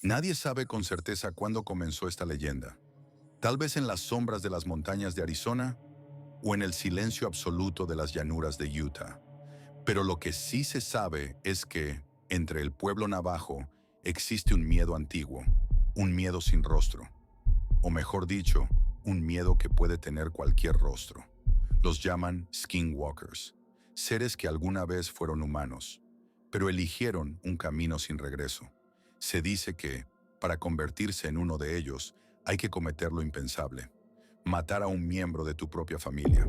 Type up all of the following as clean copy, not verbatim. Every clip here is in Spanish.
Nadie sabe con certeza cuándo comenzó esta leyenda. Tal vez en las sombras de las montañas de Arizona o en el silencio absoluto de las llanuras de Utah. Pero lo que sí se sabe es que, entre el pueblo navajo, existe un miedo antiguo, un miedo sin rostro, o mejor dicho, un miedo que puede tener cualquier rostro. Los llaman skinwalkers, seres que alguna vez fueron humanos, pero eligieron un camino sin regreso. Se dice que, para convertirse en uno de ellos, hay que cometer lo impensable, matar a un miembro de tu propia familia.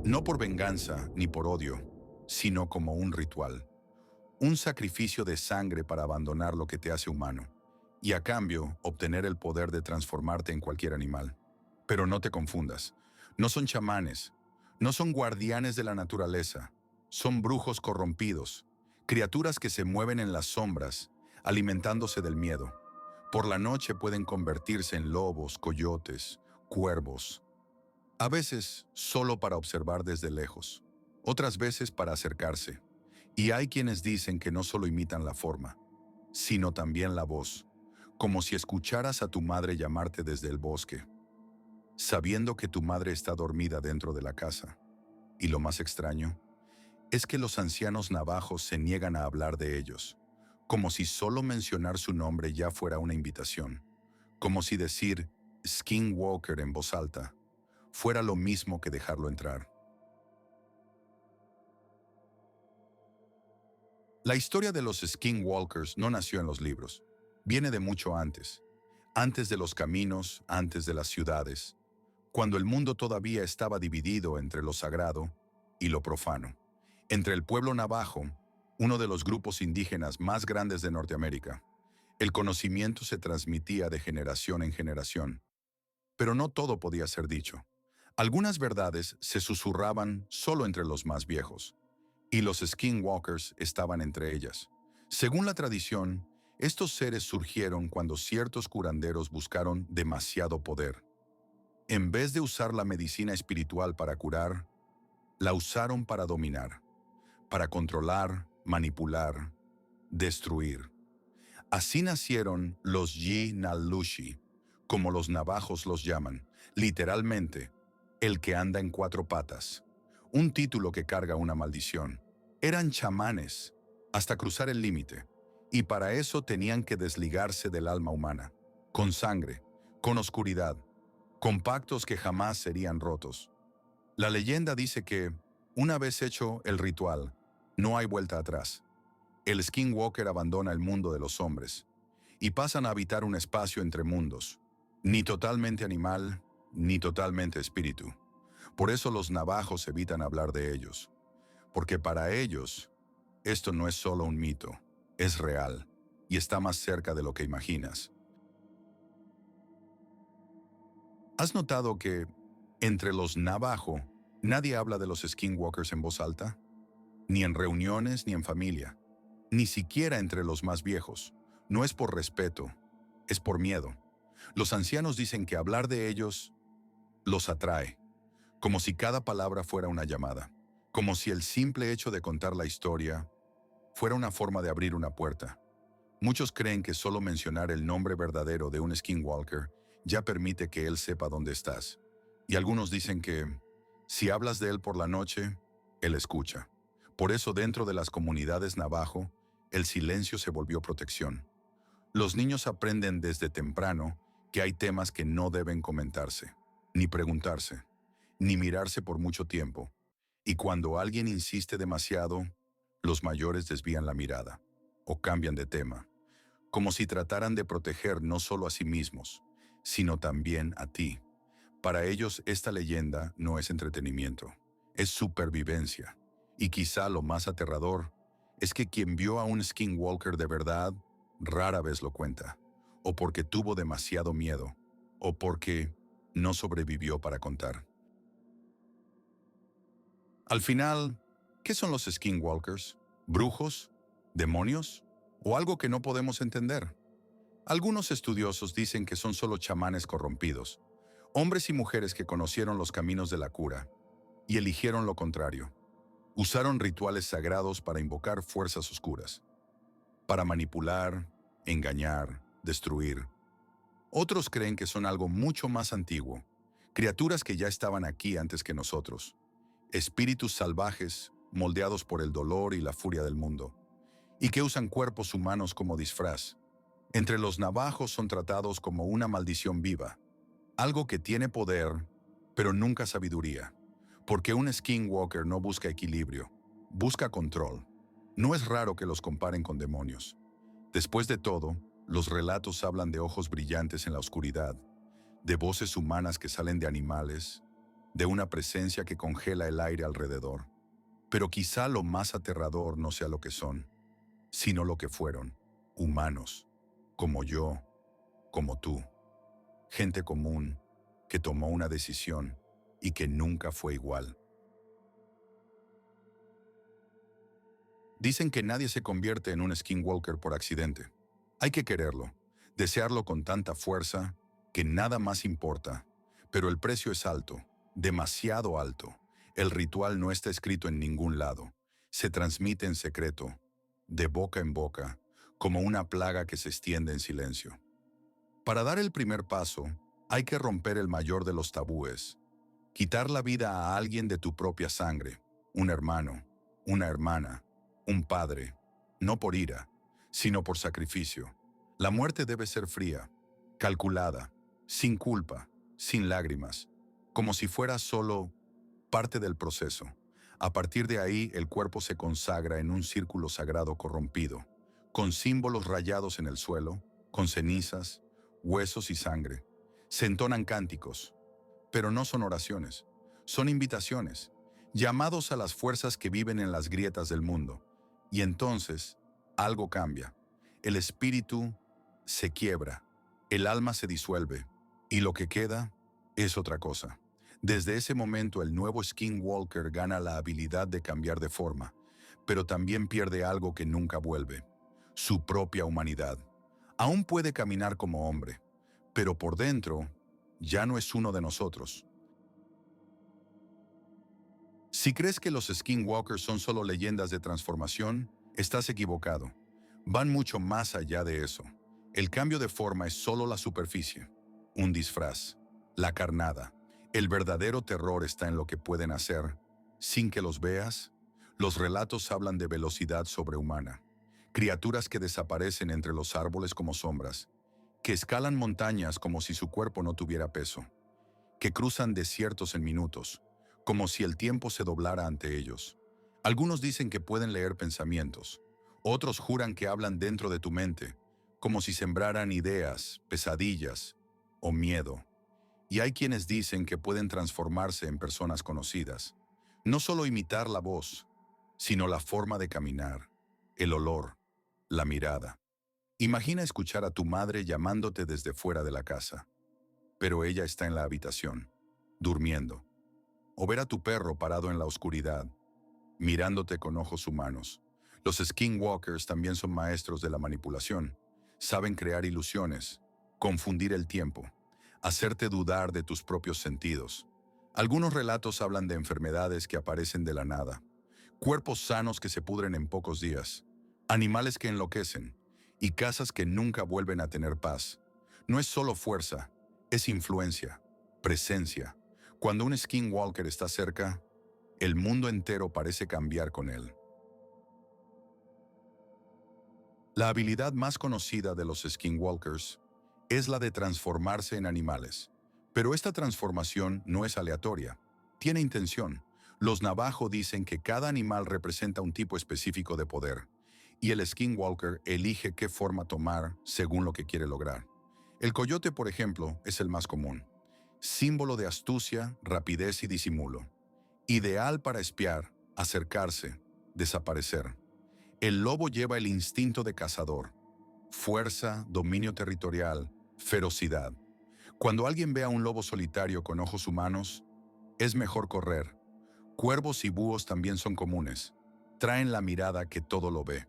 No por venganza ni por odio, sino como un ritual. Un sacrificio de sangre para abandonar lo que te hace humano, y a cambio obtener el poder de transformarte en cualquier animal. Pero no te confundas, no son chamanes, no son guardianes de la naturaleza, son brujos corrompidos, criaturas que se mueven en las sombras, alimentándose del miedo. Por la noche pueden convertirse en lobos, coyotes, cuervos. A veces solo para observar desde lejos, otras veces para acercarse. Y hay quienes dicen que no solo imitan la forma, sino también la voz, como si escucharas a tu madre llamarte desde el bosque, sabiendo que tu madre está dormida dentro de la casa. Y lo más extraño es que los ancianos navajos se niegan a hablar de ellos, como si solo mencionar su nombre ya fuera una invitación, como si decir Skinwalker en voz alta fuera lo mismo que dejarlo entrar. La historia de los skinwalkers no nació en los libros, viene de mucho antes de los caminos, antes de las ciudades, cuando el mundo todavía estaba dividido entre lo sagrado y lo profano, entre el pueblo navajo, uno de los grupos indígenas más grandes de Norteamérica. El conocimiento se transmitía de generación en generación, pero no todo podía ser dicho. Algunas verdades se susurraban solo entre los más viejos, y los skinwalkers estaban entre ellas. Según la tradición, estos seres surgieron cuando ciertos curanderos buscaron demasiado poder. En vez de usar la medicina espiritual para curar, la usaron para dominar, para controlar, manipular, destruir. Así nacieron los Yi-Nalushi, como los navajos los llaman, literalmente, el que anda en cuatro patas, un título que carga una maldición. Eran chamanes, hasta cruzar el límite, y para eso tenían que desligarse del alma humana, con sangre, con oscuridad, con pactos que jamás serían rotos. La leyenda dice que, una vez hecho el ritual, no hay vuelta atrás. El skinwalker abandona el mundo de los hombres y pasan a habitar un espacio entre mundos, ni totalmente animal, ni totalmente espíritu. Por eso los navajos evitan hablar de ellos, porque para ellos esto no es solo un mito, es real y está más cerca de lo que imaginas. ¿Has notado que entre los navajo nadie habla de los skinwalkers en voz alta? Ni en reuniones ni en familia, ni siquiera entre los más viejos. No es por respeto, es por miedo. Los ancianos dicen que hablar de ellos los atrae, como si cada palabra fuera una llamada, como si el simple hecho de contar la historia fuera una forma de abrir una puerta. Muchos creen que solo mencionar el nombre verdadero de un skinwalker ya permite que él sepa dónde estás. Y algunos dicen que, si hablas de él por la noche, él escucha. Por eso dentro de las comunidades navajo, el silencio se volvió protección. Los niños aprenden desde temprano que hay temas que no deben comentarse, ni preguntarse, ni mirarse por mucho tiempo. Y cuando alguien insiste demasiado, los mayores desvían la mirada o cambian de tema, como si trataran de proteger no solo a sí mismos, sino también a ti. Para ellos esta leyenda no es entretenimiento, es supervivencia. Y quizá lo más aterrador es que quien vio a un skinwalker de verdad rara vez lo cuenta, o porque tuvo demasiado miedo, o porque no sobrevivió para contar. Al final, ¿qué son los skinwalkers? ¿Brujos? ¿Demonios? ¿O algo que no podemos entender? Algunos estudiosos dicen que son solo chamanes corrompidos, hombres y mujeres que conocieron los caminos de la cura y eligieron lo contrario. Usaron rituales sagrados para invocar fuerzas oscuras, para manipular, engañar, destruir. Otros creen que son algo mucho más antiguo, criaturas que ya estaban aquí antes que nosotros, espíritus salvajes moldeados por el dolor y la furia del mundo, y que usan cuerpos humanos como disfraz. Entre los navajos son tratados como una maldición viva, algo que tiene poder, pero nunca sabiduría, porque un skinwalker no busca equilibrio, busca control. No es raro que los comparen con demonios. Después de todo, los relatos hablan de ojos brillantes en la oscuridad, de voces humanas que salen de animales, de una presencia que congela el aire alrededor. Pero quizá lo más aterrador no sea lo que son, sino lo que fueron, humanos, como yo, como tú, gente común que tomó una decisión y que nunca fue igual. Dicen que nadie se convierte en un skinwalker por accidente. Hay que quererlo, desearlo con tanta fuerza que nada más importa. Pero el precio es alto, demasiado alto. El ritual no está escrito en ningún lado. Se transmite en secreto, de boca en boca, como una plaga que se extiende en silencio. Para dar el primer paso, hay que romper el mayor de los tabúes. Quitar la vida a alguien de tu propia sangre, un hermano, una hermana, un padre, no por ira, sino por sacrificio. La muerte debe ser fría, calculada, sin culpa, sin lágrimas, como si fuera solo parte del proceso. A partir de ahí, el cuerpo se consagra en un círculo sagrado corrompido, con símbolos rayados en el suelo, con cenizas, huesos y sangre. Se entonan cánticos, pero no son oraciones, son invitaciones, llamados a las fuerzas que viven en las grietas del mundo. Y entonces, algo cambia. El espíritu se quiebra, el alma se disuelve, y lo que queda es otra cosa. Desde ese momento, el nuevo skinwalker gana la habilidad de cambiar de forma, pero también pierde algo que nunca vuelve: su propia humanidad. Aún puede caminar como hombre, pero por dentro ya no es uno de nosotros. Si crees que los skinwalkers son solo leyendas de transformación, estás equivocado. Van mucho más allá de eso. El cambio de forma es solo la superficie, un disfraz, la carnada. El verdadero terror está en lo que pueden hacer sin que los veas. Los relatos hablan de velocidad sobrehumana, criaturas que desaparecen entre los árboles como sombras, que escalan montañas como si su cuerpo no tuviera peso, que cruzan desiertos en minutos, como si el tiempo se doblara ante ellos. Algunos dicen que pueden leer pensamientos, otros juran que hablan dentro de tu mente, como si sembraran ideas, pesadillas o miedo. Y hay quienes dicen que pueden transformarse en personas conocidas. No solo imitar la voz, sino la forma de caminar, el olor, la mirada. Imagina escuchar a tu madre llamándote desde fuera de la casa, pero ella está en la habitación, durmiendo. O ver a tu perro parado en la oscuridad, mirándote con ojos humanos. Los skinwalkers también son maestros de la manipulación. Saben crear ilusiones, confundir el tiempo, hacerte dudar de tus propios sentidos. Algunos relatos hablan de enfermedades que aparecen de la nada, cuerpos sanos que se pudren en pocos días, animales que enloquecen y casas que nunca vuelven a tener paz. No es solo fuerza, es influencia, presencia. Cuando un skinwalker está cerca, el mundo entero parece cambiar con él. La habilidad más conocida de los skinwalkers es la de transformarse en animales. Pero esta transformación no es aleatoria, tiene intención. Los navajo dicen que cada animal representa un tipo específico de poder, y el skinwalker elige qué forma tomar según lo que quiere lograr. El coyote, por ejemplo, es el más común, símbolo de astucia, rapidez y disimulo. Ideal para espiar, acercarse, desaparecer. El lobo lleva el instinto de cazador, fuerza, dominio territorial, ferocidad. Cuando alguien ve a un lobo solitario con ojos humanos, es mejor correr. Cuervos y búhos también son comunes. Traen la mirada que todo lo ve.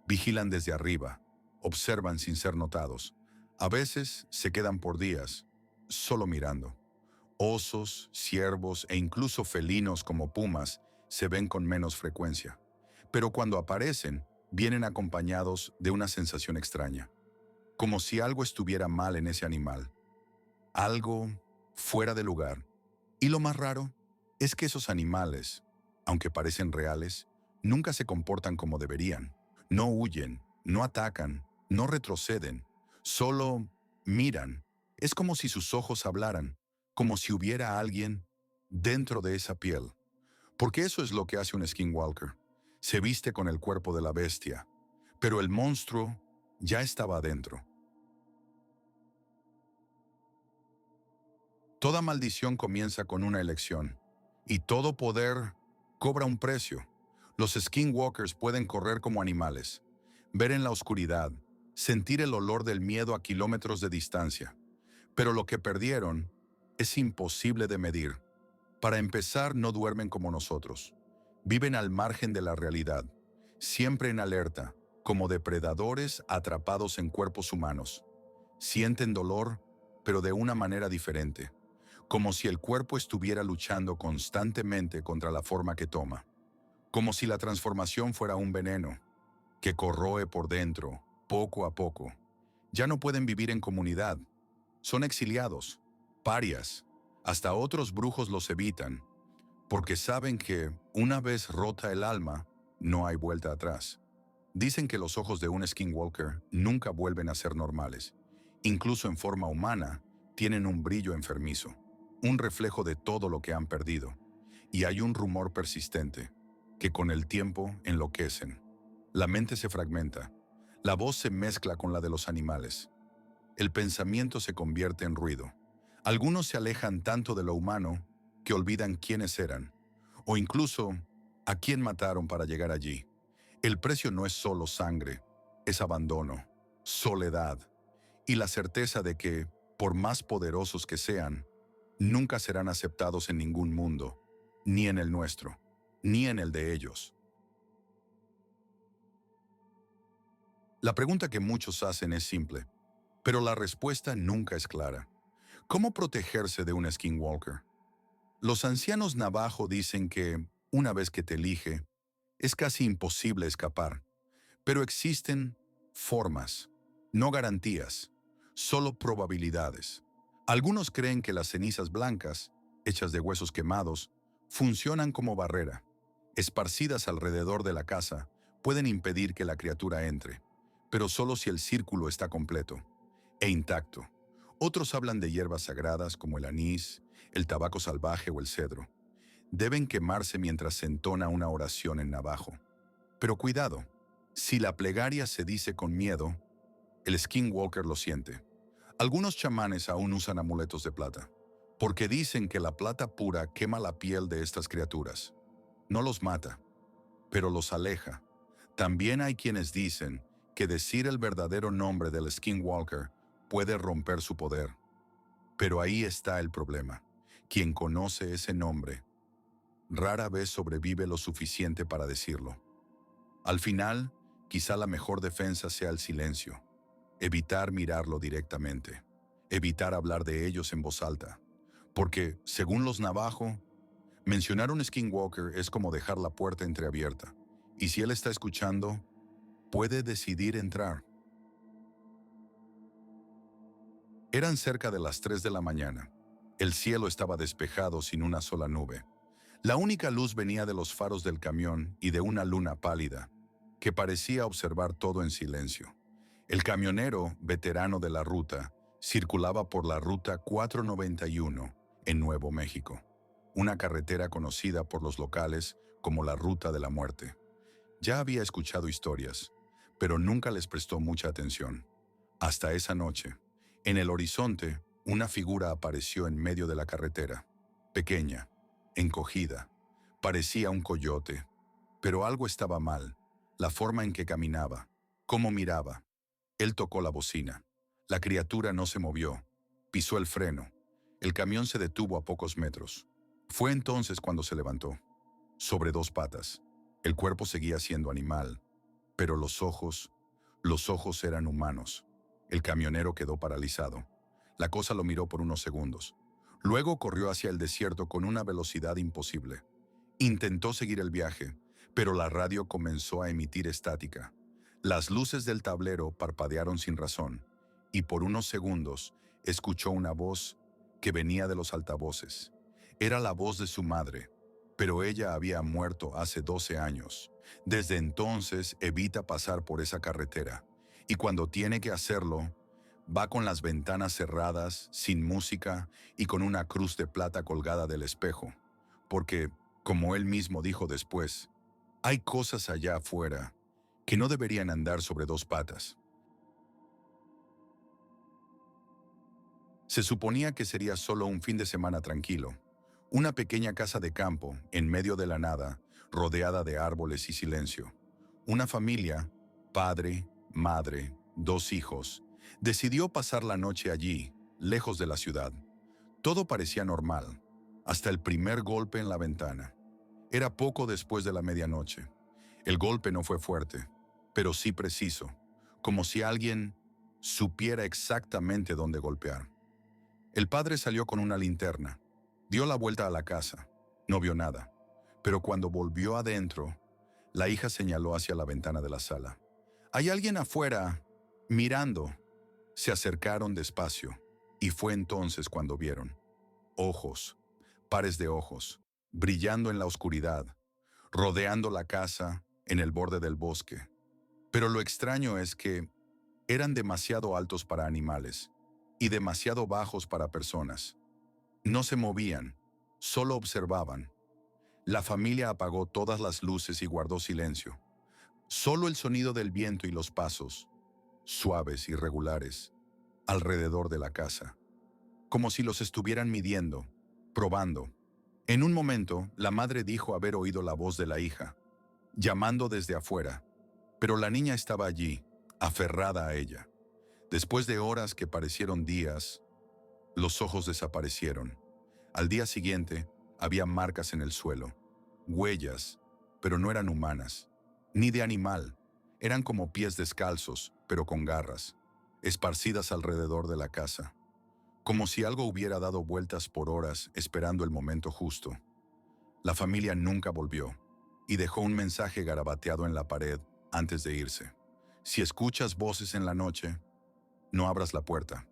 Vigilan desde arriba, observan sin ser notados. A veces se quedan por días, solo mirando. Osos, ciervos e incluso felinos como pumas se ven con menos frecuencia. Pero cuando aparecen, vienen acompañados de una sensación extraña. como si algo estuviera mal en ese animal, algo fuera de lugar. Y lo más raro es que esos animales, aunque parecen reales, nunca se comportan como deberían. No huyen, no atacan, no retroceden, solo miran. Es como si sus ojos hablaran, como si hubiera alguien dentro de esa piel. Porque eso es lo que hace un skinwalker. Se viste con el cuerpo de la bestia, pero el monstruo ya estaba adentro. Toda maldición comienza con una elección, y todo poder cobra un precio. Los skinwalkers pueden correr como animales, ver en la oscuridad, sentir el olor del miedo a kilómetros de distancia. Pero lo que perdieron es imposible de medir. Para empezar, no duermen como nosotros. Viven al margen de la realidad, siempre en alerta, como depredadores atrapados en cuerpos humanos. Sienten dolor, pero de una manera diferente, como si el cuerpo estuviera luchando constantemente contra la forma que toma, como si la transformación fuera un veneno que corroe por dentro, poco a poco. Ya no pueden vivir en comunidad, son exiliados, parias, hasta otros brujos los evitan, porque saben que, una vez rota el alma, no hay vuelta atrás. Dicen que los ojos de un skinwalker nunca vuelven a ser normales. Incluso en forma humana, tienen un brillo enfermizo, un reflejo de todo lo que han perdido. Y hay un rumor persistente, que con el tiempo enloquecen. La mente se fragmenta, la voz se mezcla con la de los animales. El pensamiento se convierte en ruido. Algunos se alejan tanto de lo humano que olvidan quiénes eran, o incluso a quién mataron para llegar allí. El precio no es solo sangre, es abandono, soledad y la certeza de que, por más poderosos que sean, nunca serán aceptados en ningún mundo, ni en el nuestro, ni en el de ellos. La pregunta que muchos hacen es simple, pero la respuesta nunca es clara. ¿Cómo protegerse de un skinwalker? Los ancianos navajo dicen que, una vez que te elige, es casi imposible escapar, pero existen formas, no garantías, solo probabilidades. Algunos creen que las cenizas blancas, hechas de huesos quemados, funcionan como barrera. Esparcidas alrededor de la casa, pueden impedir que la criatura entre, pero solo si el círculo está completo e intacto. Otros hablan de hierbas sagradas como el anís, el tabaco salvaje o el cedro. Deben quemarse mientras se entona una oración en navajo. Pero cuidado, si la plegaria se dice con miedo, el skinwalker lo siente. Algunos chamanes aún usan amuletos de plata, porque dicen que la plata pura quema la piel de estas criaturas. No los mata, pero los aleja. También hay quienes dicen que decir el verdadero nombre del skinwalker puede romper su poder. Pero ahí está el problema. Quien conoce ese nombre rara vez sobrevive lo suficiente para decirlo. Al final, quizá la mejor defensa sea el silencio. Evitar mirarlo directamente. Evitar hablar de ellos en voz alta. Porque, según los navajo, mencionar un skinwalker es como dejar la puerta entreabierta. Y si él está escuchando, puede decidir entrar. Eran cerca de las 3 de la mañana. El cielo estaba despejado sin una sola nube. La única luz venía de los faros del camión y de una luna pálida, que parecía observar todo en silencio. El camionero, veterano de la ruta, circulaba por la Ruta 491 en Nuevo México, una carretera conocida por los locales como la Ruta de la Muerte. Ya había escuchado historias, pero nunca les prestó mucha atención. Hasta esa noche, en el horizonte, una figura apareció en medio de la carretera, pequeña, encogida. Parecía un coyote, pero algo estaba mal, la forma en que caminaba, cómo miraba. Él tocó la bocina. La criatura no se movió, pisó el freno. El camión se detuvo a pocos metros. Fue entonces cuando se levantó, sobre dos patas. El cuerpo seguía siendo animal, pero los ojos eran humanos. El camionero quedó paralizado. La cosa lo miró por unos segundos. Luego corrió hacia el desierto con una velocidad imposible. Intentó seguir el viaje, pero la radio comenzó a emitir estática. Las luces del tablero parpadearon sin razón, y por unos segundos escuchó una voz que venía de los altavoces. Era la voz de su madre, pero ella había muerto hace 12 años. Desde entonces evita pasar por esa carretera, y cuando tiene que hacerlo, va con las ventanas cerradas, sin música y con una cruz de plata colgada del espejo, porque, como él mismo dijo después, hay cosas allá afuera que no deberían andar sobre dos patas. Se suponía que sería solo un fin de semana tranquilo, una pequeña casa de campo, en medio de la nada, rodeada de árboles y silencio. Una familia, padre, madre, 2 hijos, decidió pasar la noche allí, lejos de la ciudad. Todo parecía normal, hasta el primer golpe en la ventana. Era poco después de la medianoche. El golpe no fue fuerte, pero sí preciso, como si alguien supiera exactamente dónde golpear. El padre salió con una linterna, dio la vuelta a la casa, no vio nada, pero cuando volvió adentro, la hija señaló hacia la ventana de la sala. «Hay alguien afuera, mirando». Se acercaron despacio, y fue entonces cuando vieron ojos, pares de ojos, brillando en la oscuridad, rodeando la casa en el borde del bosque. Pero lo extraño es que eran demasiado altos para animales y demasiado bajos para personas. No se movían, solo observaban. La familia apagó todas las luces y guardó silencio. Solo el sonido del viento y los pasos, suaves y regulares, alrededor de la casa, como si los estuvieran midiendo, probando. En un momento, la madre dijo haber oído la voz de la hija, llamando desde afuera, pero la niña estaba allí, aferrada a ella. Después de horas que parecieron días, los ojos desaparecieron. Al día siguiente, había marcas en el suelo, huellas, pero no eran humanas, ni de animal. Eran como pies descalzos, pero con garras, esparcidas alrededor de la casa, como si algo hubiera dado vueltas por horas esperando el momento justo. La familia nunca volvió, y dejó un mensaje garabateado en la pared antes de irse. Si escuchas voces en la noche, no abras la puerta.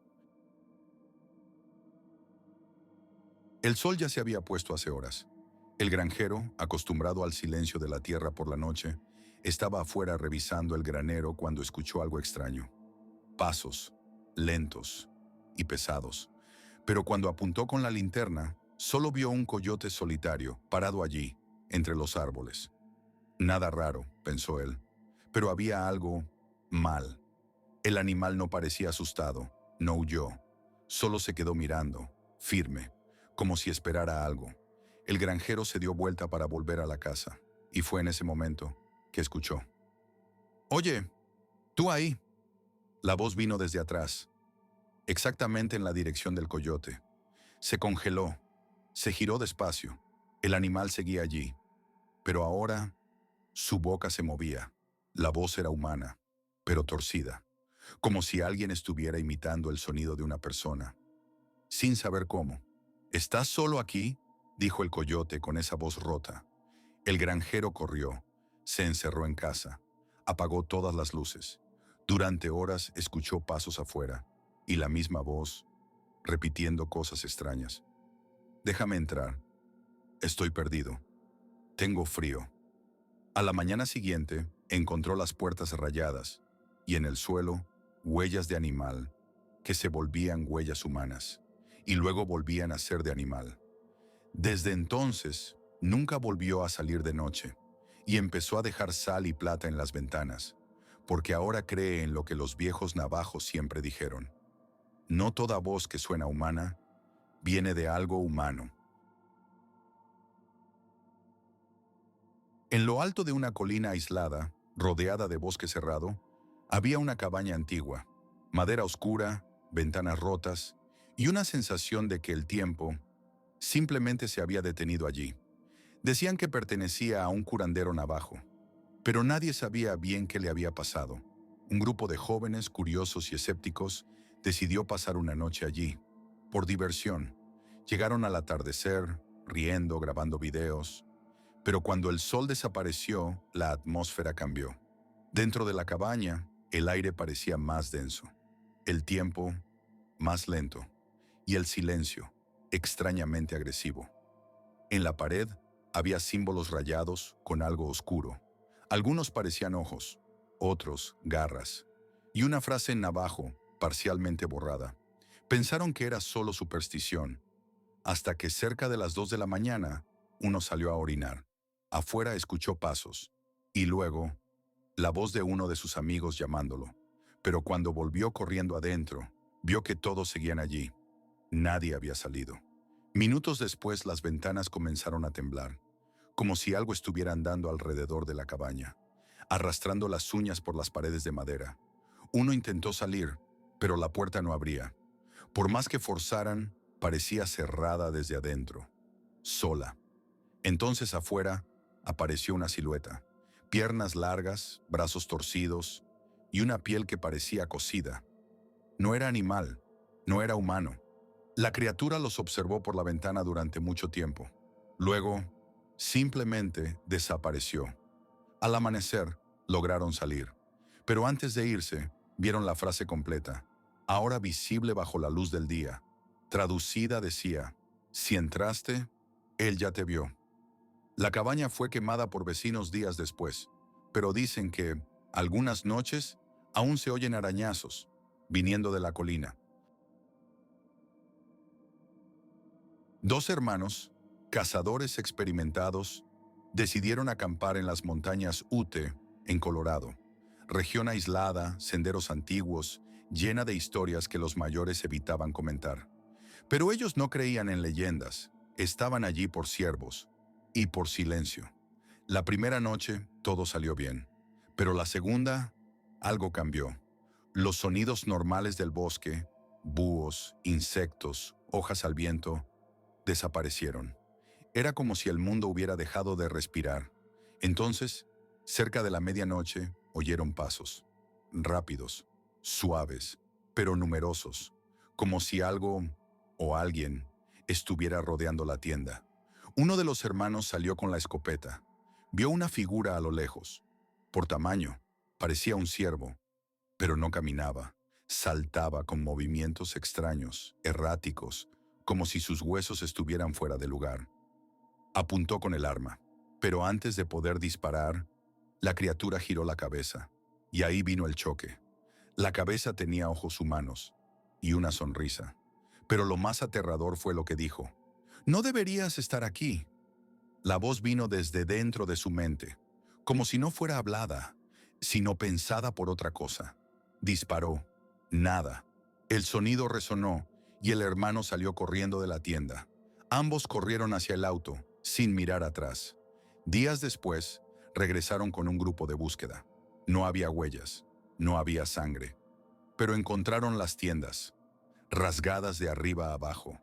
El sol ya se había puesto hace horas. El granjero, acostumbrado al silencio de la tierra por la noche, estaba afuera revisando el granero cuando escuchó algo extraño. Pasos, lentos y pesados. Pero cuando apuntó con la linterna, solo vio un coyote solitario parado allí, entre los árboles. Nada raro, pensó él, pero había algo mal. El animal no parecía asustado, no huyó, solo se quedó mirando, firme, como si esperara algo. El granjero se dio vuelta para volver a la casa, y fue en ese momento que escuchó. «Oye, tú ahí». La voz vino desde atrás, exactamente en la dirección del coyote. Se congeló, se giró despacio. El animal seguía allí, pero ahora su boca se movía. La voz era humana, pero torcida, como si alguien estuviera imitando el sonido de una persona, sin saber cómo. «¿Estás solo aquí?», dijo el coyote con esa voz rota. El granjero corrió, se encerró en casa, apagó todas las luces. Durante horas escuchó pasos afuera, y la misma voz, repitiendo cosas extrañas. «Déjame entrar. Estoy perdido. Tengo frío». A la mañana siguiente, encontró las puertas rayadas, y en el suelo, huellas de animal, que se volvían huellas humanas, y luego volvían a ser de animal. Desde entonces, nunca volvió a salir de noche, y empezó a dejar sal y plata en las ventanas, porque ahora cree en lo que los viejos navajos siempre dijeron: no toda voz que suena humana viene de algo humano. En lo alto de una colina aislada, rodeada de bosque cerrado, había una cabaña antigua, madera oscura, ventanas rotas y una sensación de que el tiempo simplemente se había detenido allí. Decían que pertenecía a un curandero navajo, pero nadie sabía bien qué le había pasado. Un grupo de jóvenes curiosos y escépticos decidió pasar una noche allí, por diversión. Llegaron al atardecer, riendo, grabando videos. Pero cuando el sol desapareció, la atmósfera cambió. Dentro de la cabaña, el aire parecía más denso. El tiempo, más lento, y el silencio, extrañamente agresivo. En la pared había símbolos rayados con algo oscuro. Algunos parecían ojos, otros garras, y una frase en navajo, parcialmente borrada. Pensaron que era solo superstición, hasta que cerca de las 2 de la mañana, uno salió a orinar. Afuera escuchó pasos, y luego, la voz de uno de sus amigos llamándolo. Pero cuando volvió corriendo adentro, vio que todos seguían allí. Nadie había salido. Minutos después, las ventanas comenzaron a temblar, como si algo estuviera andando alrededor de la cabaña, arrastrando las uñas por las paredes de madera. Uno intentó salir, pero la puerta no abría. Por más que forzaran, parecía cerrada desde adentro, sola. Entonces afuera apareció una silueta, piernas largas, brazos torcidos y una piel que parecía cocida. No era animal, no era humano. La criatura los observó por la ventana durante mucho tiempo. Luego, simplemente desapareció. Al amanecer, lograron salir. Pero antes de irse, vieron la frase completa, ahora visible bajo la luz del día. Traducida decía, si entraste, él ya te vio. La cabaña fue quemada por vecinos días después, pero dicen que, algunas noches, aún se oyen arañazos, viniendo de la colina. Dos hermanos, cazadores experimentados, decidieron acampar en las montañas Ute, en Colorado, región aislada, senderos antiguos, llena de historias que los mayores evitaban comentar. Pero ellos no creían en leyendas, estaban allí por ciervos y por silencio. La primera noche todo salió bien, pero la segunda, algo cambió. Los sonidos normales del bosque, búhos, insectos, hojas al viento, desaparecieron. Era como si el mundo hubiera dejado de respirar. Entonces, cerca de la medianoche, oyeron pasos, rápidos, suaves, pero numerosos, como si algo o alguien estuviera rodeando la tienda. Uno de los hermanos salió con la escopeta. Vio una figura a lo lejos. Por tamaño, parecía un ciervo, pero no caminaba. Saltaba con movimientos extraños, erráticos, como si sus huesos estuvieran fuera de lugar. Apuntó con el arma, pero antes de poder disparar, la criatura giró la cabeza, y ahí vino el choque. La cabeza tenía ojos humanos y una sonrisa, pero lo más aterrador fue lo que dijo. «No deberías estar aquí». La voz vino desde dentro de su mente, como si no fuera hablada, sino pensada por otra cosa. Disparó. Nada. El sonido resonó y el hermano salió corriendo de la tienda. Ambos corrieron hacia el auto, sin mirar atrás. Días después, regresaron con un grupo de búsqueda. No había huellas, no había sangre, pero encontraron las tiendas, rasgadas de arriba a abajo,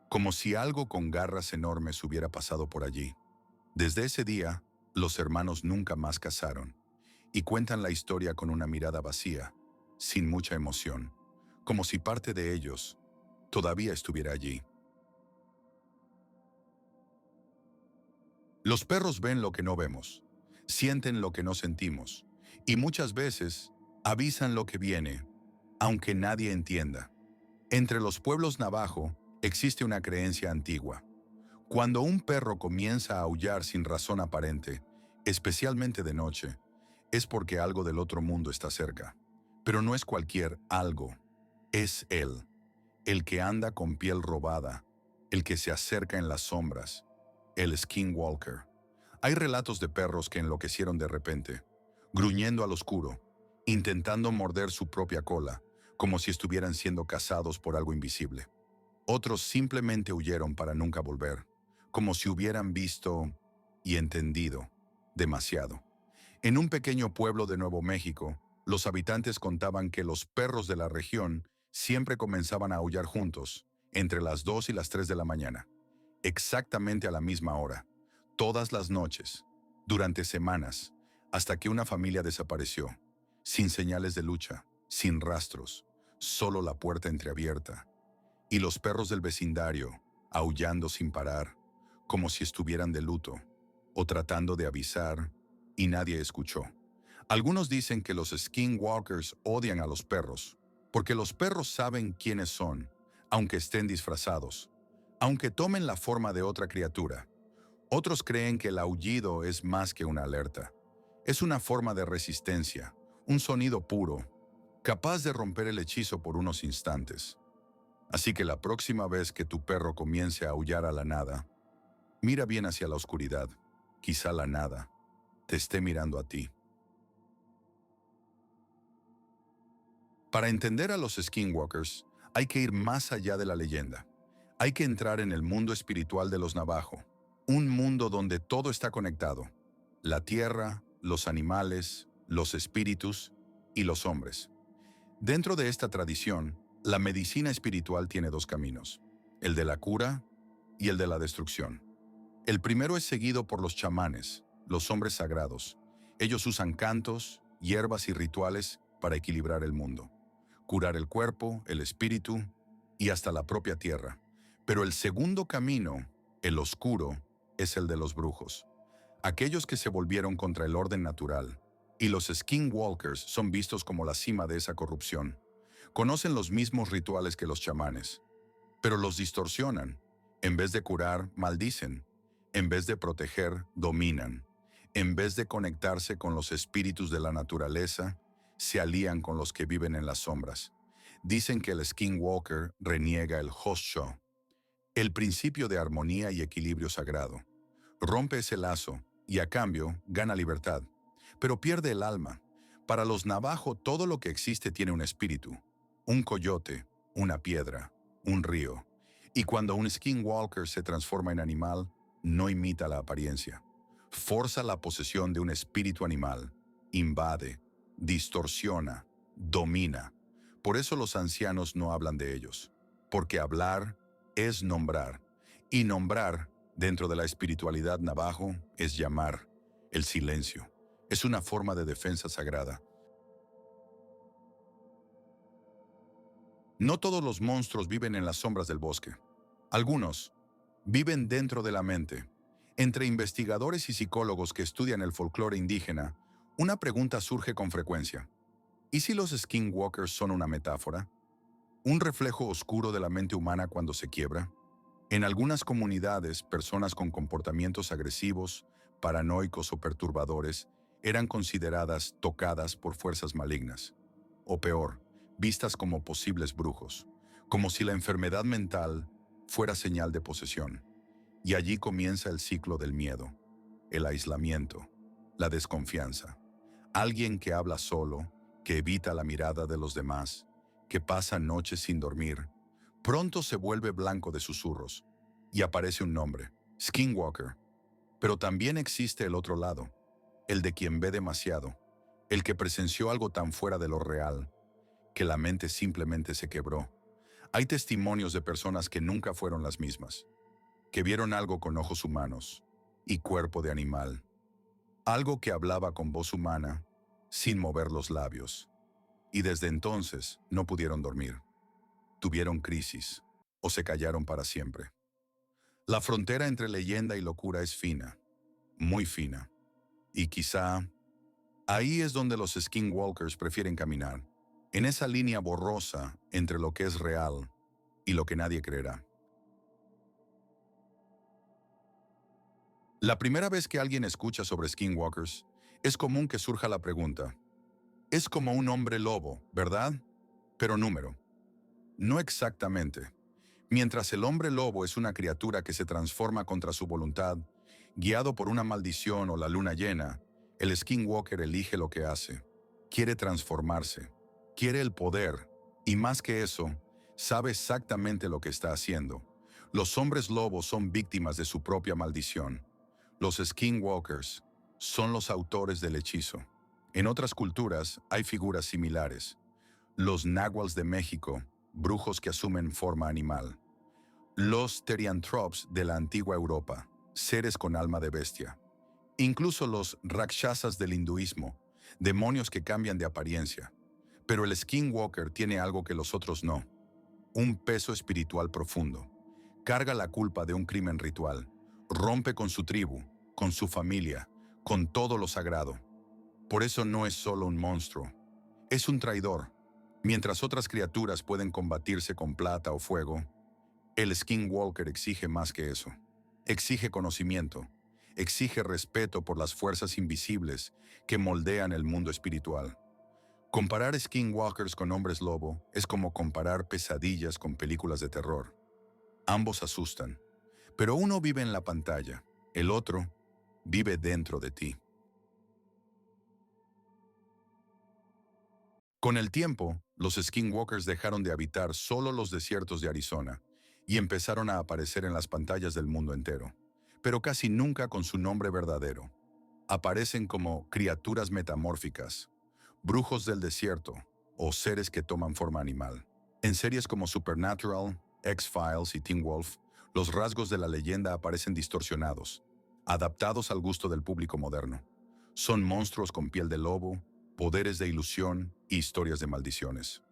como si algo con garras enormes hubiera pasado por allí. Desde ese día, los hermanos nunca más cazaron, y cuentan la historia con una mirada vacía, sin mucha emoción, como si parte de ellos todavía estuviera allí. Los perros ven lo que no vemos, sienten lo que no sentimos, y muchas veces avisan lo que viene, aunque nadie entienda. Entre los pueblos navajo existe una creencia antigua. Cuando un perro comienza a aullar sin razón aparente, especialmente de noche, es porque algo del otro mundo está cerca. Pero no es cualquier algo, es él, el que anda con piel robada, el que se acerca en las sombras, el skinwalker. Hay relatos de perros que enloquecieron de repente, gruñendo al oscuro, intentando morder su propia cola, como si estuvieran siendo cazados por algo invisible. Otros simplemente huyeron para nunca volver, como si hubieran visto y entendido demasiado. En un pequeño pueblo de Nuevo México, los habitantes contaban que los perros de la región siempre comenzaban a aullar juntos, entre las 2 y las 3 de la mañana, exactamente a la misma hora, todas las noches, durante semanas, hasta que una familia desapareció, sin señales de lucha, sin rastros, solo la puerta entreabierta, y los perros del vecindario, aullando sin parar, como si estuvieran de luto, o tratando de avisar, y nadie escuchó. Algunos dicen que los skinwalkers odian a los perros, Porque los perros saben quiénes son, aunque estén disfrazados, aunque tomen la forma de otra criatura. Otros creen que el aullido es más que una alerta. Es una forma de resistencia, un sonido puro, capaz de romper el hechizo por unos instantes. Así que la próxima vez que tu perro comience a aullar a la nada, mira bien hacia la oscuridad. Quizá la nada te esté mirando a ti. Para entender a los skinwalkers, hay que ir más allá de la leyenda. Hay que entrar en el mundo espiritual de los Navajo, un mundo donde todo está conectado: la tierra, los animales, los espíritus y los hombres. Dentro de esta tradición, la medicina espiritual tiene dos caminos: el de la cura y el de la destrucción. El primero es seguido por los chamanes, los hombres sagrados. Ellos usan cantos, hierbas y rituales para equilibrar el mundo, curar el cuerpo, el espíritu y hasta la propia tierra. Pero el segundo camino, el oscuro, es el de los brujos, aquellos que se volvieron contra el orden natural. Y los skinwalkers son vistos como la cima de esa corrupción. Conocen los mismos rituales que los chamanes, pero los distorsionan. En vez de curar, maldicen. En vez de proteger, dominan. En vez de conectarse con los espíritus de la naturaleza, se alían con los que viven en las sombras. Dicen que el skinwalker reniega el Hosho, el principio de armonía y equilibrio sagrado. Rompe ese lazo y a cambio gana libertad, pero pierde el alma. Para los Navajo todo lo que existe tiene un espíritu: un coyote, una piedra, un río. Y cuando un skinwalker se transforma en animal, no imita la apariencia. Forza la posesión de un espíritu animal, invade, distorsiona, domina. Por eso los ancianos no hablan de ellos, porque hablar es nombrar, y nombrar dentro de la espiritualidad navajo es llamar. El silencio es una forma de defensa sagrada. No todos los monstruos viven en las sombras del bosque. Algunos viven dentro de la mente. Entre investigadores y psicólogos que estudian el folclore indígena, una pregunta surge con frecuencia: ¿y si los skinwalkers son una metáfora? ¿Un reflejo oscuro de la mente humana cuando se quiebra? En algunas comunidades, personas con comportamientos agresivos, paranoicos o perturbadores eran consideradas tocadas por fuerzas malignas. O peor, vistas como posibles brujos, como si la enfermedad mental fuera señal de posesión. Y allí comienza el ciclo del miedo, el aislamiento, la desconfianza. Alguien que habla solo, que evita la mirada de los demás, que pasa noches sin dormir, pronto se vuelve blanco de susurros y aparece un nombre: Skinwalker. Pero también existe el otro lado, el de quien ve demasiado, el que presenció algo tan fuera de lo real que la mente simplemente se quebró. Hay testimonios de personas que nunca fueron las mismas, que vieron algo con ojos humanos y cuerpo de animal, algo que hablaba con voz humana sin mover los labios, y desde entonces no pudieron dormir. Tuvieron crisis o se callaron para siempre. La frontera entre leyenda y locura es fina, muy fina, y quizá ahí es donde los skinwalkers prefieren caminar, en esa línea borrosa entre lo que es real y lo que nadie creerá. La primera vez que alguien escucha sobre skinwalkers, es común que surja la pregunta: es como un hombre lobo, ¿verdad? Pero número. No exactamente. Mientras el hombre lobo es una criatura que se transforma contra su voluntad, guiado por una maldición o la luna llena, el skinwalker elige lo que hace. Quiere transformarse, quiere el poder, y más que eso, sabe exactamente lo que está haciendo. Los hombres lobos son víctimas de su propia maldición. Los skinwalkers son los autores del hechizo. En otras culturas hay figuras similares: los náhuatls de México, brujos que asumen forma animal; los terianthropes de la antigua Europa, seres con alma de bestia; incluso los rakshasas del hinduismo, demonios que cambian de apariencia. Pero el skinwalker tiene algo que los otros no: un peso espiritual profundo. Carga la culpa de un crimen ritual, rompe con su tribu, con su familia, con todo lo sagrado. Por eso no es solo un monstruo, es un traidor, Mientras otras criaturas pueden combatirse con plata o fuego, el Skinwalker exige más que eso. Exige conocimiento, exige respeto por las fuerzas invisibles que moldean el mundo espiritual. Comparar skinwalkers con hombres lobo es como comparar pesadillas con películas de terror. Ambos asustan, pero uno vive en la pantalla, el otro vive dentro de ti. Con el tiempo, los skinwalkers dejaron de habitar solo los desiertos de Arizona y empezaron a aparecer en las pantallas del mundo entero, pero casi nunca con su nombre verdadero. Aparecen como criaturas metamórficas, brujos del desierto o seres que toman forma animal. En series como Supernatural, X-Files y Teen Wolf, los rasgos de la leyenda aparecen distorsionados, adaptados al gusto del público moderno. Son monstruos con piel de lobo, poderes de ilusión y historias de maldiciones.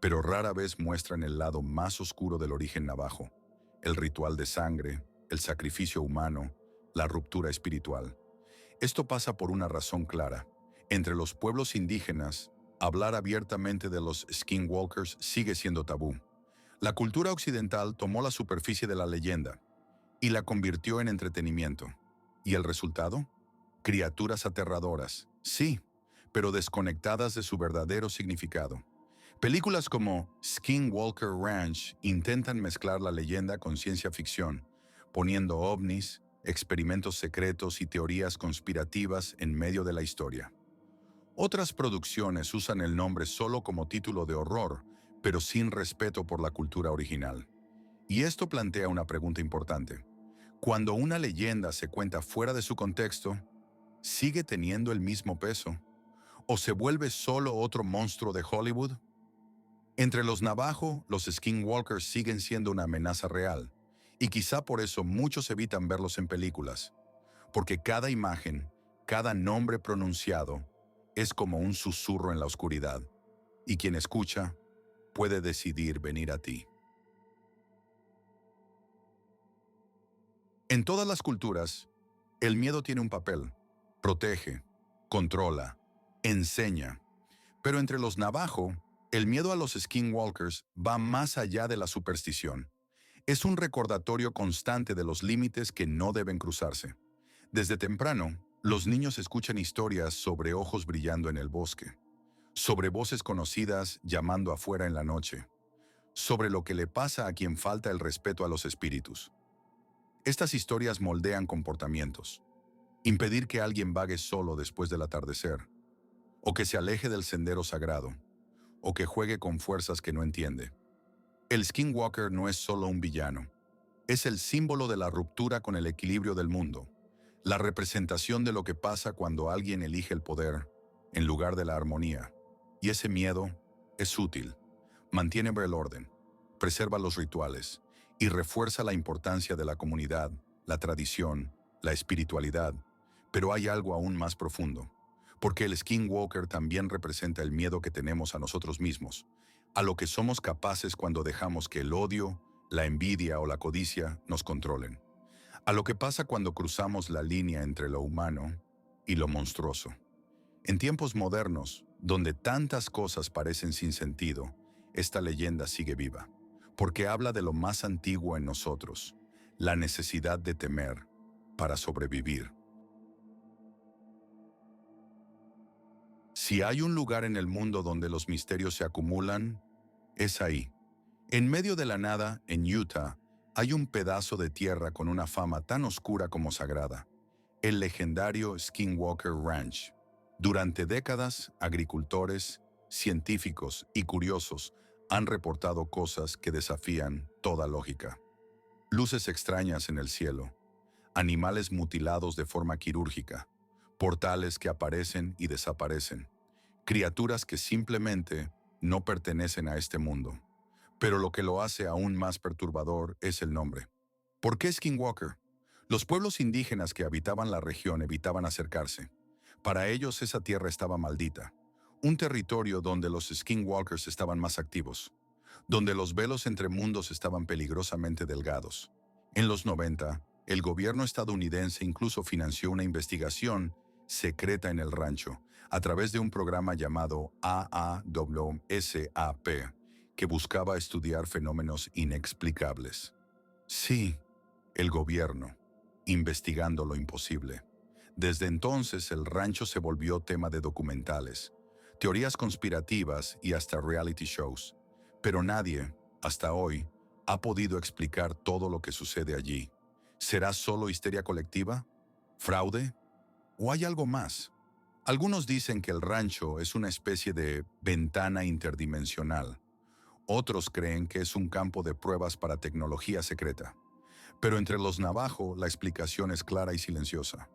Pero rara vez muestran el lado más oscuro del origen navajo, el ritual de sangre, el sacrificio humano, la ruptura espiritual. Esto pasa por una razón clara. Entre los pueblos indígenas, hablar abiertamente de los skinwalkers sigue siendo tabú. La cultura occidental tomó la superficie de la leyenda y la convirtió en entretenimiento. ¿Y el resultado? Criaturas aterradoras, sí, pero desconectadas de su verdadero significado. Películas como Skinwalker Ranch intentan mezclar la leyenda con ciencia ficción, poniendo ovnis, experimentos secretos y teorías conspirativas en medio de la historia. Otras producciones usan el nombre solo como título de horror, pero sin respeto por la cultura original. Y esto plantea una pregunta importante. Cuando una leyenda se cuenta fuera de su contexto, ¿sigue teniendo el mismo peso? ¿O se vuelve solo otro monstruo de Hollywood? Entre los Navajo, los Skinwalkers siguen siendo una amenaza real, y quizá por eso muchos evitan verlos en películas, porque cada imagen, cada nombre pronunciado, es como un susurro en la oscuridad, y quien escucha puede decidir venir a ti. En todas las culturas, el miedo tiene un papel. Protege, controla, enseña. Pero entre los Navajo, el miedo a los skinwalkers va más allá de la superstición. Es un recordatorio constante de los límites que no deben cruzarse. Desde temprano, los niños escuchan historias sobre ojos brillando en el bosque, sobre voces conocidas llamando afuera en la noche, sobre lo que le pasa a quien falta el respeto a los espíritus. Estas historias moldean comportamientos. Impedir que alguien vague solo después del atardecer, o que se aleje del sendero sagrado, o que juegue con fuerzas que no entiende. El Skinwalker no es solo un villano, es el símbolo de la ruptura con el equilibrio del mundo, la representación de lo que pasa cuando alguien elige el poder en lugar de la armonía. Y ese miedo es útil, mantiene el orden, preserva los rituales y refuerza la importancia de la comunidad, la tradición, la espiritualidad. Pero hay algo aún más profundo, porque el Skinwalker también representa el miedo que tenemos a nosotros mismos, a lo que somos capaces cuando dejamos que el odio, la envidia o la codicia nos controlen, a lo que pasa cuando cruzamos la línea entre lo humano y lo monstruoso. En tiempos modernos, donde tantas cosas parecen sin sentido, esta leyenda sigue viva, porque habla de lo más antiguo en nosotros, la necesidad de temer para sobrevivir. Si hay un lugar en el mundo donde los misterios se acumulan, es ahí. En medio de la nada, en Utah, hay un pedazo de tierra con una fama tan oscura como sagrada, el legendario Skinwalker Ranch. Durante décadas, agricultores, científicos y curiosos han reportado cosas que desafían toda lógica. Luces extrañas en el cielo, animales mutilados de forma quirúrgica, portales que aparecen y desaparecen, criaturas que simplemente no pertenecen a este mundo. Pero lo que lo hace aún más perturbador es el nombre. ¿Por qué Skinwalker? Los pueblos indígenas que habitaban la región evitaban acercarse. Para ellos esa tierra estaba maldita, un territorio donde los Skinwalkers estaban más activos, donde los velos entre mundos estaban peligrosamente delgados. En los 90, el gobierno estadounidense incluso financió una investigación secreta en el rancho, a través de un programa llamado AAWSAP, que buscaba estudiar fenómenos inexplicables. Sí, el gobierno, investigando lo imposible. Desde entonces el rancho se volvió tema de documentales, teorías conspirativas y hasta reality shows. Pero nadie, hasta hoy, ha podido explicar todo lo que sucede allí. ¿Será solo histeria colectiva? ¿Fraude? ¿O hay algo más? Algunos dicen que el rancho es una especie de ventana interdimensional. Otros creen que es un campo de pruebas para tecnología secreta. Pero entre los Navajo la explicación es clara y silenciosa.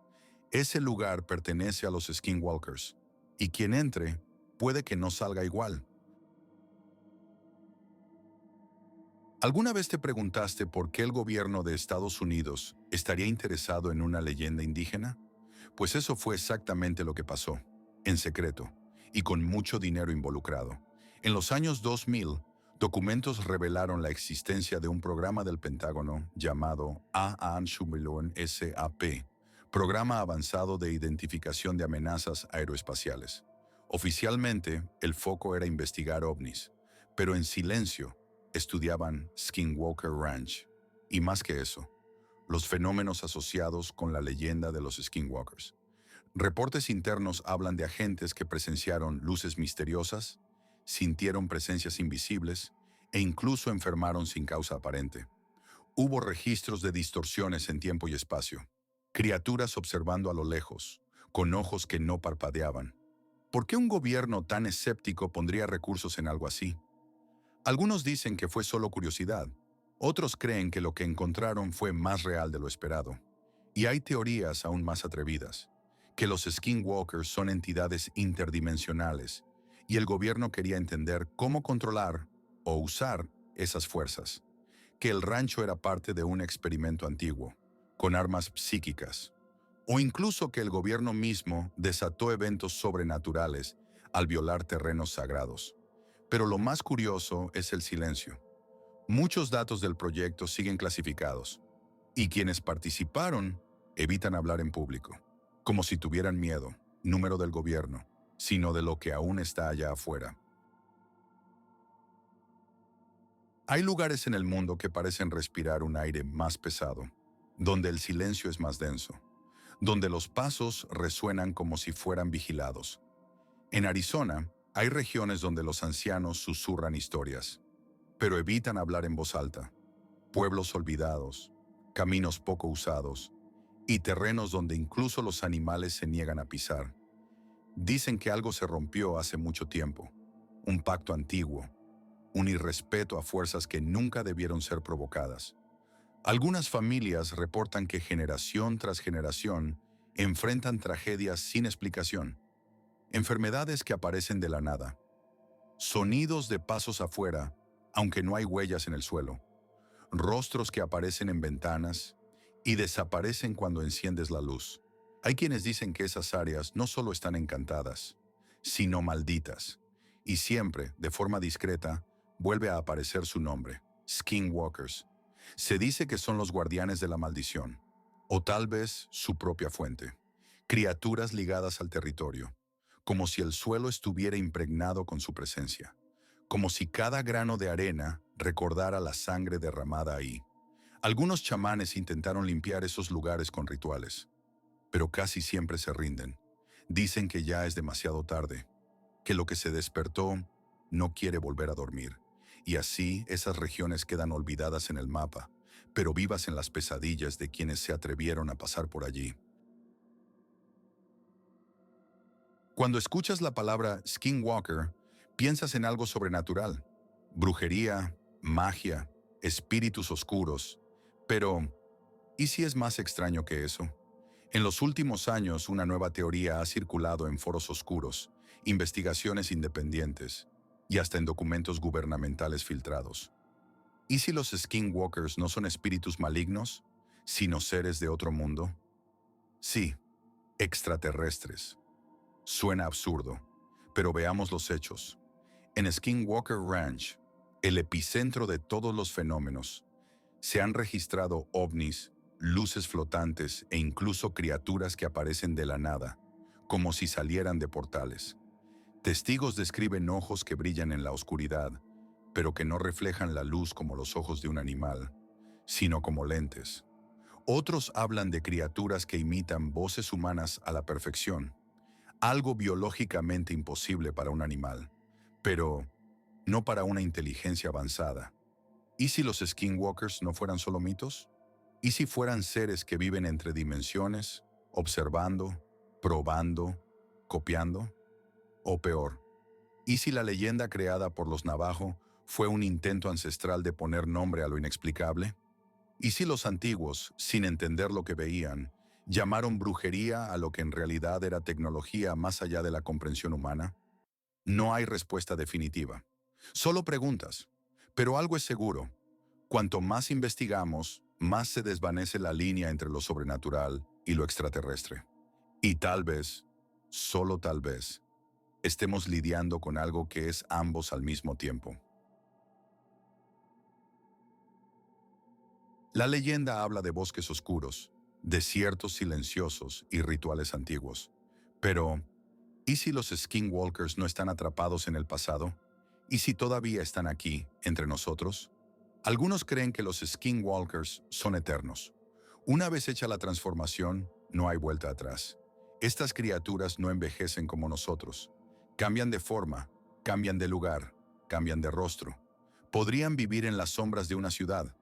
Ese lugar pertenece a los Skinwalkers, y quien entre puede que no salga igual. ¿Alguna vez te preguntaste por qué el gobierno de Estados Unidos estaría interesado en una leyenda indígena? Pues eso fue exactamente lo que pasó, en secreto, y con mucho dinero involucrado. En los años 2000, documentos revelaron la existencia de un programa del Pentágono llamado AANSHUMILON-SAP, Programa Avanzado de Identificación de Amenazas Aeroespaciales. Oficialmente, el foco era investigar ovnis, pero en silencio estudiaban Skinwalker Ranch. Y más que eso, los fenómenos asociados con la leyenda de los Skinwalkers. Reportes internos hablan de agentes que presenciaron luces misteriosas, sintieron presencias invisibles e incluso enfermaron sin causa aparente. Hubo registros de distorsiones en tiempo y espacio, criaturas observando a lo lejos, con ojos que no parpadeaban. ¿Por qué un gobierno tan escéptico pondría recursos en algo así? Algunos dicen que fue solo curiosidad, otros creen que lo que encontraron fue más real de lo esperado. Y hay teorías aún más atrevidas, que los Skinwalkers son entidades interdimensionales y el gobierno quería entender cómo controlar o usar esas fuerzas, que el rancho era parte de un experimento antiguo, con armas psíquicas, o incluso que el gobierno mismo desató eventos sobrenaturales al violar terrenos sagrados. Pero lo más curioso es el silencio. Muchos datos del proyecto siguen clasificados, y quienes participaron evitan hablar en público, como si tuvieran miedo, número del gobierno, sino de lo que aún está allá afuera. Hay lugares en el mundo que parecen respirar un aire más pesado, donde el silencio es más denso, donde los pasos resuenan como si fueran vigilados. En Arizona, hay regiones donde los ancianos susurran historias, pero evitan hablar en voz alta. Pueblos olvidados, caminos poco usados y terrenos donde incluso los animales se niegan a pisar. Dicen que algo se rompió hace mucho tiempo, un pacto antiguo, un irrespeto a fuerzas que nunca debieron ser provocadas. Algunas familias reportan que generación tras generación enfrentan tragedias sin explicación, enfermedades que aparecen de la nada, sonidos de pasos afuera, aunque no hay huellas en el suelo, rostros que aparecen en ventanas y desaparecen cuando enciendes la luz. Hay quienes dicen que esas áreas no solo están encantadas, sino malditas, y siempre, de forma discreta, vuelve a aparecer su nombre, Skinwalkers. Se dice que son los guardianes de la maldición, o tal vez su propia fuente, criaturas ligadas al territorio, como si el suelo estuviera impregnado con su presencia, como si cada grano de arena recordara la sangre derramada ahí. Algunos chamanes intentaron limpiar esos lugares con rituales, pero casi siempre se rinden. Dicen que ya es demasiado tarde, que lo que se despertó no quiere volver a dormir, y así esas regiones quedan olvidadas en el mapa, pero vivas en las pesadillas de quienes se atrevieron a pasar por allí. Cuando escuchas la palabra Skinwalker, piensas en algo sobrenatural, brujería, magia, espíritus oscuros, pero ¿y si es más extraño que eso? En los últimos años, una nueva teoría ha circulado en foros oscuros, investigaciones independientes y hasta en documentos gubernamentales filtrados. ¿Y si los Skinwalkers no son espíritus malignos, sino seres de otro mundo? Sí, extraterrestres. Suena absurdo, pero veamos los hechos. En Skinwalker Ranch, el epicentro de todos los fenómenos, se han registrado ovnis, luces flotantes e incluso criaturas que aparecen de la nada, como si salieran de portales. Testigos describen ojos que brillan en la oscuridad, pero que no reflejan la luz como los ojos de un animal, sino como lentes. Otros hablan de criaturas que imitan voces humanas a la perfección, algo biológicamente imposible para un animal, pero no para una inteligencia avanzada. ¿Y si los skinwalkers no fueran solo mitos? ¿Y si fueran seres que viven entre dimensiones, observando, probando, copiando? O peor, ¿y si la leyenda creada por los Navajo fue un intento ancestral de poner nombre a lo inexplicable? ¿Y si los antiguos, sin entender lo que veían, llamaron brujería a lo que en realidad era tecnología más allá de la comprensión humana? No hay respuesta definitiva, solo preguntas. Pero algo es seguro: cuanto más investigamos, más se desvanece la línea entre lo sobrenatural y lo extraterrestre. Y tal vez, solo tal vez, estemos lidiando con algo que es ambos al mismo tiempo. La leyenda habla de bosques oscuros, desiertos silenciosos y rituales antiguos. Pero, ¿y si los skinwalkers no están atrapados en el pasado? ¿Y si todavía están aquí, entre nosotros? Algunos creen que los skinwalkers son eternos. Una vez hecha la transformación, no hay vuelta atrás. Estas criaturas no envejecen como nosotros. Cambian de forma, cambian de lugar, cambian de rostro. Podrían vivir en las sombras de una ciudad,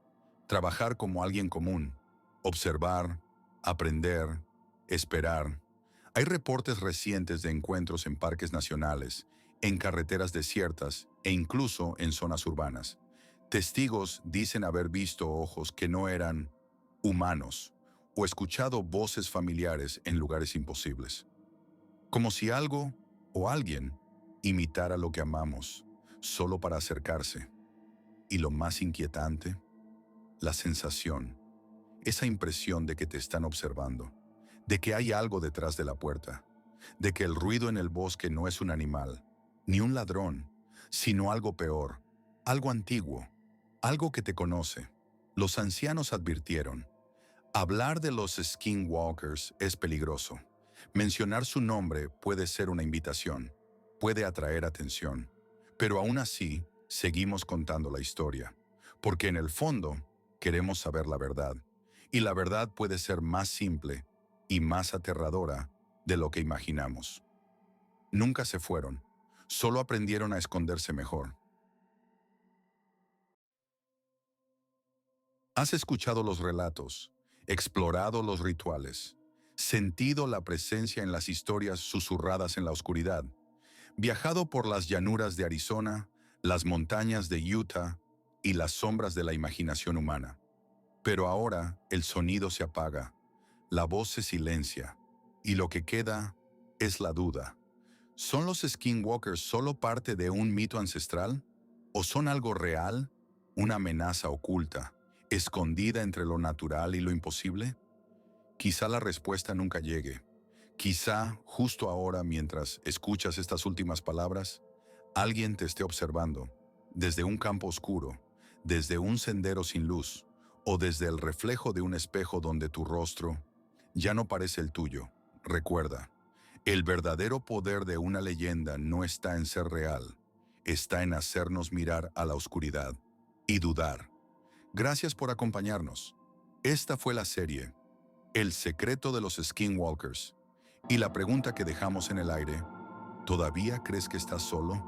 trabajar como alguien común, observar, aprender, esperar. Hay reportes recientes de encuentros en parques nacionales, en carreteras desiertas e incluso en zonas urbanas. Testigos dicen haber visto ojos que no eran humanos o escuchado voces familiares en lugares imposibles. Como si algo o alguien imitara lo que amamos, solo para acercarse. Y lo más inquietante, la sensación, esa impresión de que te están observando, de que hay algo detrás de la puerta, de que el ruido en el bosque no es un animal, ni un ladrón, sino algo peor, algo antiguo, algo que te conoce. Los ancianos advirtieron: hablar de los skinwalkers es peligroso. Mencionar su nombre puede ser una invitación, puede atraer atención. Pero aún así, seguimos contando la historia, porque en el fondo queremos saber la verdad. Y la verdad puede ser más simple y más aterradora de lo que imaginamos. Nunca se fueron, solo aprendieron a esconderse mejor. Has escuchado los relatos, explorado los rituales, sentido la presencia en las historias susurradas en la oscuridad, viajado por las llanuras de Arizona, las montañas de Utah y las sombras de la imaginación humana. Pero ahora el sonido se apaga, la voz se silencia, y lo que queda es la duda. ¿Son los skinwalkers solo parte de un mito ancestral? ¿O son algo real, una amenaza oculta, escondida entre lo natural y lo imposible? Quizá la respuesta nunca llegue. Quizá justo ahora, mientras escuchas estas últimas palabras, alguien te esté observando, desde un campo oscuro, desde un sendero sin luz, o desde el reflejo de un espejo donde tu rostro ya no parece el tuyo. Recuerda, el verdadero poder de una leyenda no está en ser real, está en hacernos mirar a la oscuridad y dudar. Gracias por acompañarnos. Esta fue la serie El secreto de los skinwalkers. Y la pregunta que dejamos en el aire: ¿todavía crees que estás solo?